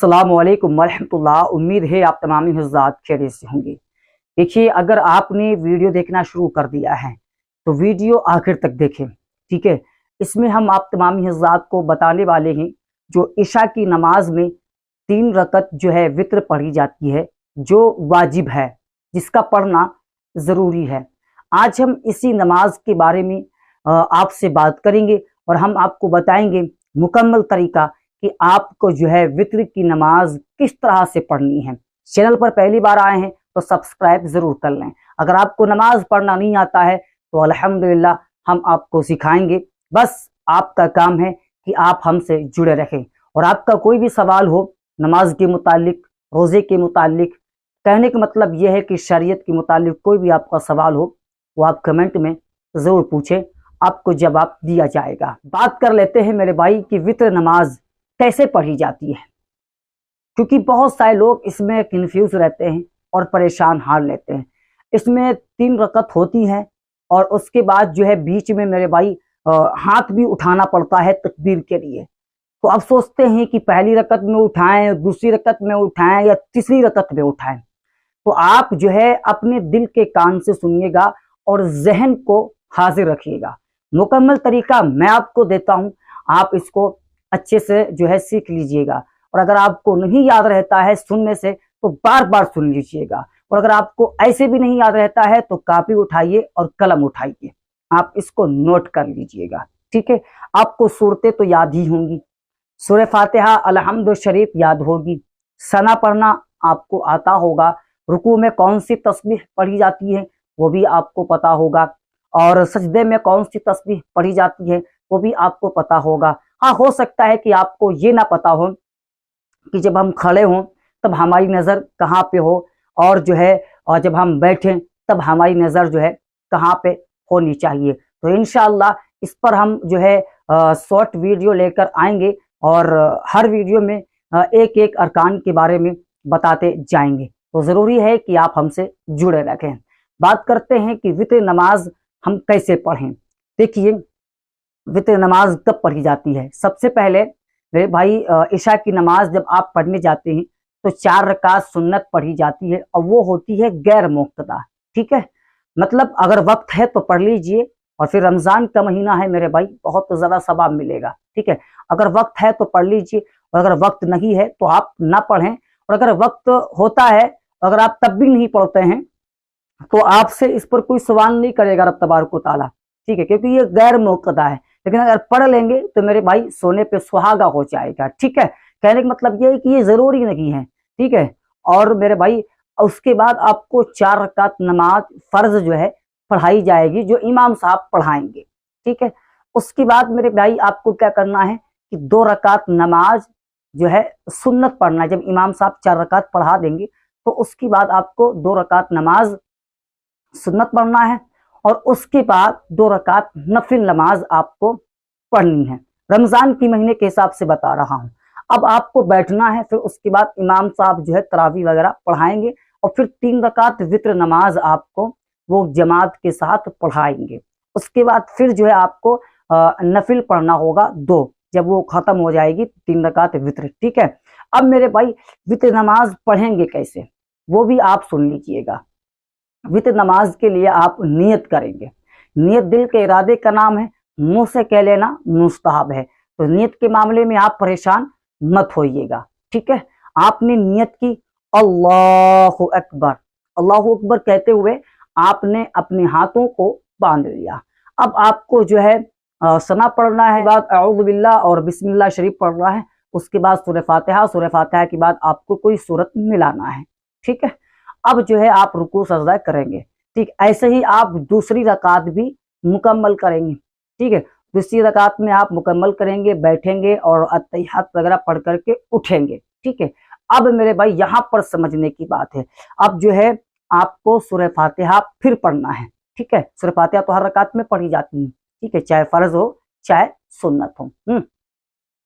अस्सलामु अलैकुम वरहमतुल्लाह। उम्मीद है आप तमाम हज़रात खैरियत से होंगे। देखिए, अगर आपने वीडियो देखना शुरू कर दिया है तो वीडियो आखिर तक देखें, ठीक है। इसमें हम आप तमाम हज़रात को बताने वाले हैं जो इशा की नमाज में 3 रकत जो है वित्र पढ़ी जाती है, जो वाजिब है, जिसका पढ़ना ज़रूरी है। आज हम इसी नमाज के बारे में आपसे बात करेंगे और हम आपको बताएंगे मुकम्मल तरीका कि आपको जो है वित्र की नमाज किस तरह से पढ़नी है। चैनल पर पहली बार आए हैं तो सब्सक्राइब जरूर कर लें। अगर आपको नमाज पढ़ना नहीं आता है तो अल्हम्दुलिल्लाह हम आपको सिखाएंगे। बस आपका काम है कि आप हमसे जुड़े रहें और आपका कोई भी सवाल हो नमाज के मुतालिक, रोज़े के मुतालिक, कहने का मतलब यह है कि शरीयत के मुतालिक कोई भी आपका सवाल हो वो आप कमेंट में ज़रूर पूछें, आपको जवाब दिया जाएगा। बात कर लेते हैं मेरे भाई कि वित्र नमाज कैसे पढ़ी जाती है, क्योंकि बहुत सारे लोग इसमें कंफ्यूज रहते हैं और परेशान हाल लेते हैं। इसमें 3 रकत होती हैं और उसके बाद जो है बीच में मेरे भाई हाथ भी उठाना पड़ता है तकबीर के लिए। तो अब सोचते हैं कि पहली रकत में उठाएं, दूसरी रकत में उठाएं या तीसरी रकत में उठाएं। तो आप जो है अपने दिल के कान से सुनिएगा और जहन को हाजिर रखिएगा। मुकम्मल तरीका मैं आपको देता हूं, आप इसको अच्छे से जो है सीख लीजिएगा। और अगर आपको नहीं याद रहता है सुनने से तो बार बार सुन लीजिएगा। और अगर आपको ऐसे भी नहीं याद रहता है तो कापी उठाइए और कलम उठाइए, आप इसको नोट कर लीजिएगा, ठीक है। आपको सूरतें तो याद ही होंगी, सूरह फातिहा, अलहम्द शरीफ याद होगी, सना पढ़ना आपको आता होगा, रुकू में कौन सी तस्बीह पढ़ी जाती है वो भी आपको पता होगा, और सजदे में कौन सी तस्बीह पढ़ी जाती है वो भी आपको पता होगा। हाँ, हो सकता है कि आपको ये ना पता हो कि जब हम खड़े हों तब हमारी नज़र कहाँ पे हो, और जो है और जब हम बैठें तब हमारी नज़र जो है कहाँ पे होनी चाहिए। तो इंशाअल्लाह इस पर हम जो है शॉर्ट वीडियो लेकर आएंगे और हर वीडियो में एक एक अरकान के बारे में बताते जाएंगे। तो ज़रूरी है कि आप हमसे जुड़े रहें। बात करते हैं कि वित्र नमाज हम कैसे पढ़ें। देखिए, वित्र नमाज कब पढ़ी जाती है। सबसे पहले मेरे भाई इशा की नमाज जब आप पढ़ने जाते हैं तो 4 रकात सुन्नत पढ़ी जाती है और वो होती है गैर मुक्तदा, ठीक है। मतलब अगर वक्त है तो पढ़ लीजिए, और फिर रमज़ान का महीना है मेरे भाई, बहुत ज़्यादा सवाब मिलेगा, ठीक है। अगर वक्त है तो पढ़ लीजिए, और अगर वक्त नहीं है तो आप ना पढ़ें। और अगर वक्त होता है, अगर आप तब भी नहीं पढ़ते हैं तो आपसे इस पर कोई सवाल नहीं करेगा रब तबारक व तआला, ठीक है, क्योंकि ये गैर मुक्तदा है। लेकिन अगर पढ़ लेंगे तो मेरे भाई सोने पे सुहागा हो जाएगा, ठीक है। कहने का मतलब ये है कि ये जरूरी नहीं है, ठीक है। और मेरे भाई उसके बाद आपको 4 रकात नमाज फर्ज जो है पढ़ाई जाएगी, जो इमाम साहब पढ़ाएंगे, ठीक है। उसके बाद मेरे भाई आपको क्या करना है कि 2 रकात नमाज जो है सुन्नत पढ़ना है। जब इमाम साहब 4 रकात पढ़ा देंगे तो उसके बाद आपको 2 रकात नमाज सुन्नत पढ़ना है, और उसके बाद 2 रकात नफिल नमाज आपको पढ़नी है। रमजान के महीने के हिसाब से बता रहा हूँ। अब आपको बैठना है, फिर उसके बाद इमाम साहब जो है तरावी वगैरह पढ़ाएंगे, और फिर 3 रकात वित्र नमाज आपको वो जमात के साथ पढ़ाएंगे। उसके बाद फिर जो है आपको नफिल पढ़ना होगा 2, जब वो खत्म हो जाएगी 3 रकात वित्र, ठीक है। अब मेरे भाई वित्र नमाज पढ़ेंगे कैसे वो भी आप सुन लीजिएगा। वित्र नमाज के लिए आप नियत करेंगे। नियत दिल के इरादे का नाम है, मुंह से कह लेना मुस्तहब है। तो नियत के मामले में आप परेशान मत होइएगा, ठीक है। आपने नियत की अल्लाहु अकबर, अल्लाहु अकबर कहते हुए आपने अपने हाथों को बांध लिया। अब आपको जो है सना पढ़ना है, बाद अऊज़ु बिल्लाह और बिस्मिल्लाह शरीफ पढ़ना है। उसके बाद सूरह फातिहा, सूरह फातिहा के बाद आपको कोई सूरत मिलाना है, ठीक है। अब जो है आप रुकू सजदा करेंगे, ठीक। ऐसे ही आप दूसरी रकात भी मुकम्मल करेंगे, ठीक है। दूसरी रकात में आप मुकम्मल करेंगे, बैठेंगे और अत्तहियात वगैरह पढ़ करके उठेंगे, ठीक है। अब मेरे भाई यहाँ पर समझने की बात है, अब जो है आपको सूरह फातिहा फिर पढ़ना है, ठीक है। सूरह फातिहा तो हर रकात में पढ़ी जाती है, ठीक है, चाहे फर्ज हो चाहे सुन्नत हो।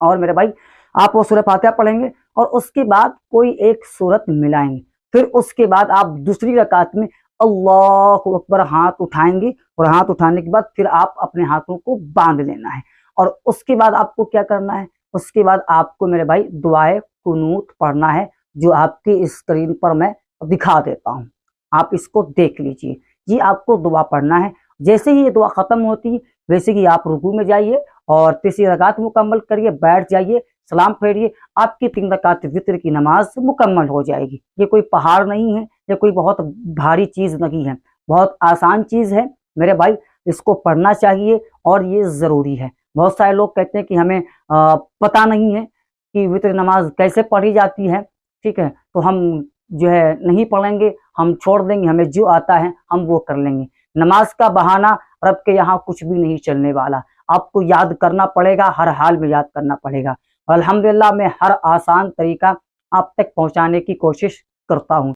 और मेरे भाई आप वो सूरह फातिहा पढ़ेंगे और उसके बाद कोई एक सूरत मिलाएंगे। फिर उसके बाद आप दूसरी रकात में अल्लाहु अकबर हाथ उठाएंगे, और हाथ उठाने के बाद फिर आप अपने हाथों को बांध लेना है। और उसके बाद आपको क्या करना है, उसके बाद आपको मेरे भाई दुआए कुनूत पढ़ना है, जो आपकी स्क्रीन पर मैं दिखा देता हूँ। आप इसको देख लीजिए। ये आपको दुआ पढ़ना है। जैसे ही ये दुआ खत्म होती है वैसे ही आप रुकू में जाइए और तीसरी रकात मुकम्मल करिए, बैठ जाइए, सलाम फेरिए, आपकी 3 रकात वित्र की नमाज मुकम्मल हो जाएगी। ये कोई पहाड़ नहीं है, ये कोई बहुत भारी चीज नहीं है, बहुत आसान चीज है मेरे भाई। इसको पढ़ना चाहिए और ये जरूरी है। बहुत सारे लोग कहते हैं कि हमें पता नहीं है कि वित्र नमाज कैसे पढ़ी जाती है, ठीक है, तो हम जो है नहीं पढ़ेंगे, हम छोड़ देंगे, हमें जो आता है हम वो कर लेंगे। नमाज का बहाना रब के यहाँ कुछ भी नहीं चलने वाला। आपको याद करना पड़ेगा, हर हाल में याद करना पड़ेगा। और अल्हम्दुलिल्लाह मैं हर आसान तरीका आप तक पहुंचाने की कोशिश करता हूं।